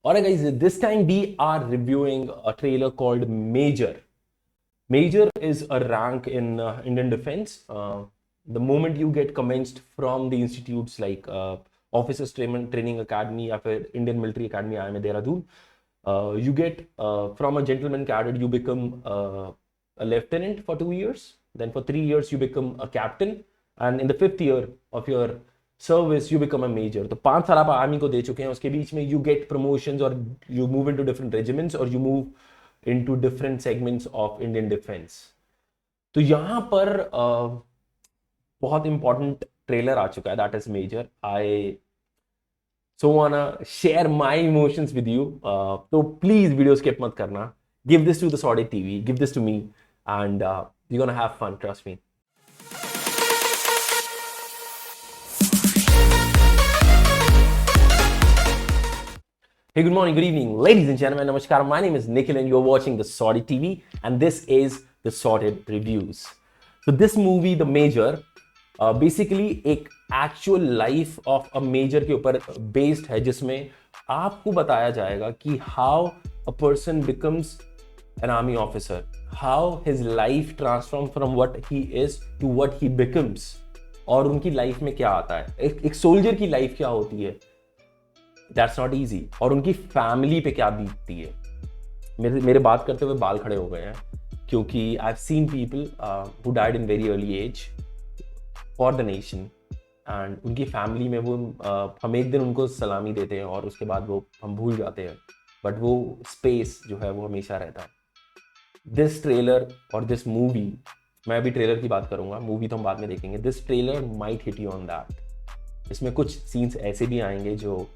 Alright guys, this time we are reviewing a trailer called Major. Major is a rank in Indian defense. The moment you get commenced from the institutes like Officers Training Academy or Indian Military Academy, IIM Dehradun, you get from a gentleman cadet, you become a lieutenant for 2 years. Then for 3 years, you become a captain. And in the 5th year of your service you become a major. तो 5 साल आप army को दे चुके हैं, उसके बीच में you get promotions और you move into different regiments और you move into different segments of Indian defence. तो यहाँ पर बहुत इंपॉर्टेंट ट्रेलर आ चुका है, that is major. I so wanna share my emotions with you. तो प्लीज वीडियो स्किप मत करना. Give this to the solid TV, give this to me and you gonna have fun, trust me. Hey, good morning, good evening, ladies and gentlemen. Namaskar. My name is Nikhil and you're watching the Sorted TV and this is the Sorted Reviews. So this movie, The Major, basically एक actual life of a major के ऊपर based है, जिसमें आपको बताया जाएगा कि how a person becomes an army officer, how his life transforms from what he is to what he becomes, और उनकी life में क्या आता है, एक soldier की life क्या होती है. That's not easy. और उनकी फैमिली पे क्या बीतती है. मेरे बात करते हुए बाल खड़े हो गए हैं क्योंकि I've seen people who died in very early age for the nation and उनकी फैमिली में वो हम एक दिन उनको सलामी देते हैं और उसके बाद वो हम भूल जाते हैं, बट वो स्पेस जो है वो हमेशा रहता है. दिस ट्रेलर और दिस मूवी, मैं अभी ट्रेलर की बात करूंगा, मूवी तो हम बाद में देखेंगे. This trailer might hit you on that. इसमें कुछ सीन्स ऐसे भी आएंगे जो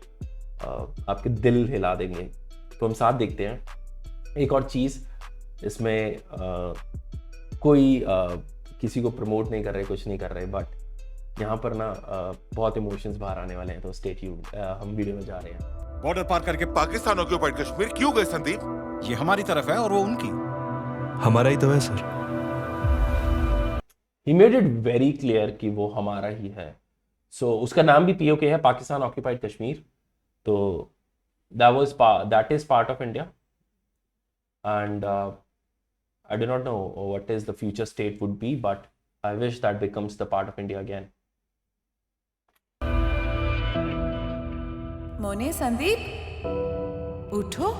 आपके दिल हिला देंगे. तो हम साथ देखते हैं. एक और चीज़, इसमें कोई किसी को प्रमोट नहीं कर रहे, कुछ नहीं कर रहे, बट यहाँ पर ना बहुत इमोशंस बाहर आने वाले हैं. तो स्टे ट्यून्ड, हम वीडियो में जा रहे हैं. बॉर्डर पार करके पाकिस्तान ऑक्यूपाइड कश्मीर क्यों गए संदीप? ये हमारी तरफ है और वो उनकी. हमारा ही तो है sir. He made it very clear कि वो हमारा ही है. सो उसका नाम भी पीओके है, पाकिस्तान ऑक्यूपाइड कश्मीर. तो that is part of India and I do not know what is the future state would be, but I wish that becomes the part of India again. मोने, संदीप, उठो.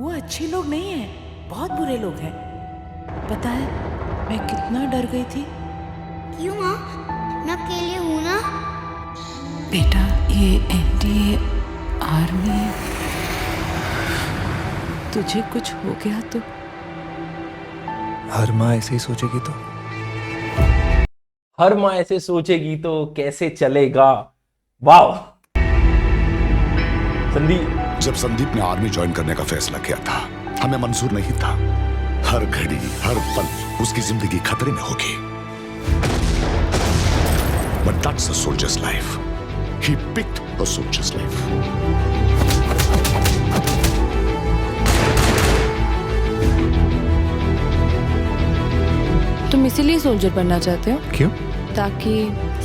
वो अच्छे लोग नहीं हैं, बहुत बुरे लोग हैं. पता है मैं कितना डर गई थी. क्यों माँ? मैं अकेले हूँ ना. बेटा, ये एनडीए आर्मी, तुझे कुछ हो गया तो? हर माँ ऐसे ही सोचेगी तो? हर माँ ऐसे सोचेगी तो कैसे चलेगा. वाह. संदीप, जब संदीप ने आर्मी ज्वाइन करने का फैसला किया था, हमें मंजूर नहीं था. हर घड़ी हर पल उसकी जिंदगी खतरे में होगी. But that's a soldier's life. He picked a soldier's life. तुम इसीलिए सोल्जर बनना चाहते हो? क्यों? ताकि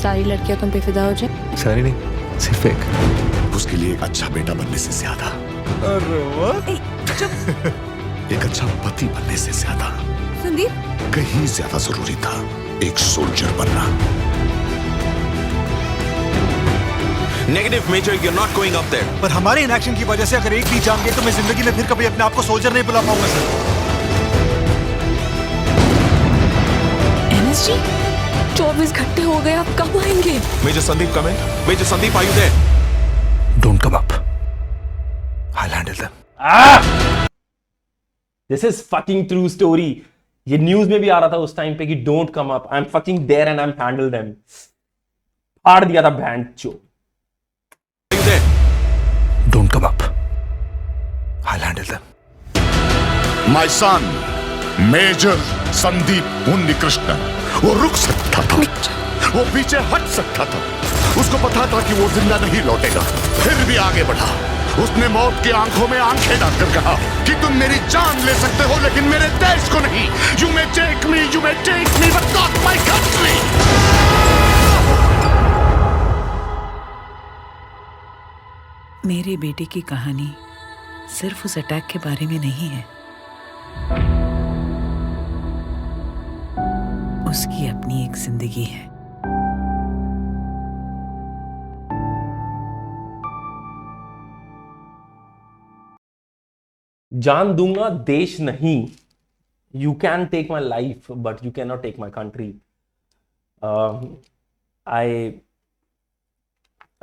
सारी लड़कियां तुम पे फिदा हो जाए. सारी नहीं, सिर्फ एक. उसके लिए एक अच्छा बेटा बनने से ज्यादा, एक अच्छा पति बनने से ज्यादा, संदीप, कहीं ज्यादा जरूरी था एक सोल्जर बनना. Negative, Major, you're not going up there. पर हमारे इनएक्शन की वजह से अगर एक भी जान गए तो मैं जिंदगी में फिर कभी अपने आप को सोल्जर नहीं बुला पाऊंगा सर. एनएसजी 24 घंटे हो गए, आप कब आएंगे? Major Sandeep, come in. Major Sandeep, are you there? Don't come up. I'll handle them. this is fucking true story. ये न्यूज में भी आ रहा था उस टाइम पे कि don't come up, I am fucking there and I am handle them. फाड़ दिया था बैंड चो. Don't come up. I'll handle them. My son, Major Sandeep Unnikrishnan, वो रुक सकता था, वो पीछे हट सकता था. उसको पता था कि वो जिंदा नहीं लौटेगा, फिर भी आगे बढ़ा. उसने मौत की आंखों में आंखें डालकर कहा कि तुम मेरी जान ले सकते हो लेकिन मेरे देश को नहीं. You may take me, but not my country. मेरी बेटी की कहानी सिर्फ उस अटैक के बारे में नहीं है, उसकी अपनी एक जिंदगी है। जान दूंगा देश नहीं, you can take my life but you can not take my country. I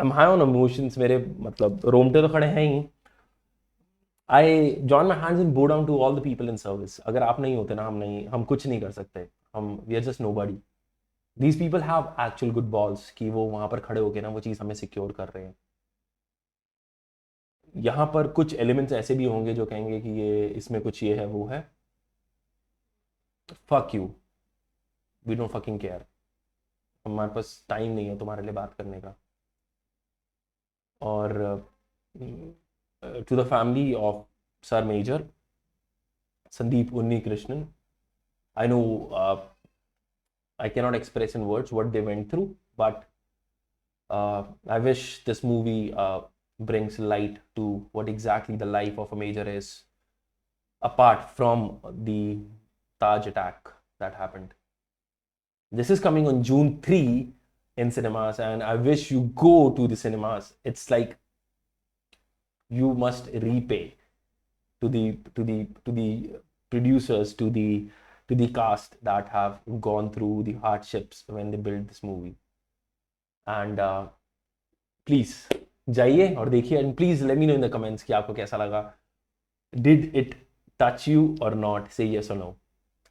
am high on emotions, मेरे मतलब रोमटे तो खड़े हैं ही। I join my hands and bow down to all the people in service. अगर आप नहीं होते ना, हम कुछ नहीं कर सकते। We are just nobody. These people have actual good balls कि वो वहां पर खड़े होके ना वो चीज़ हमें सिक्योर कर रहे हैं। यहाँ पर कुछ एलिमेंट्स ऐसे भी होंगे जो कहेंगे कि ये इसमें कुछ ये है वो है। Fuck you, we don't fucking care. हमारे पास टाइम नहीं है तुम्हारे लिए बात करने का। और to the family of sir major Sandeep Unnikrishnan, I know I cannot express in words what they went through, but I wish this movie brings light to what exactly the life of a major is, apart from the Taj attack that happened. This is coming on June 3 in cinemas, and I wish you go to the cinemas. It's like you must repay to the producers, to the cast that have gone through the hardships when they built this movie. And please जाइए और देखिए, and please let me know in the comments कि आपको कैसा लगा. Did it touch you or not? Say yes or no.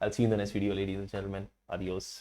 I'll see you in the next video, ladies and gentlemen. Adios.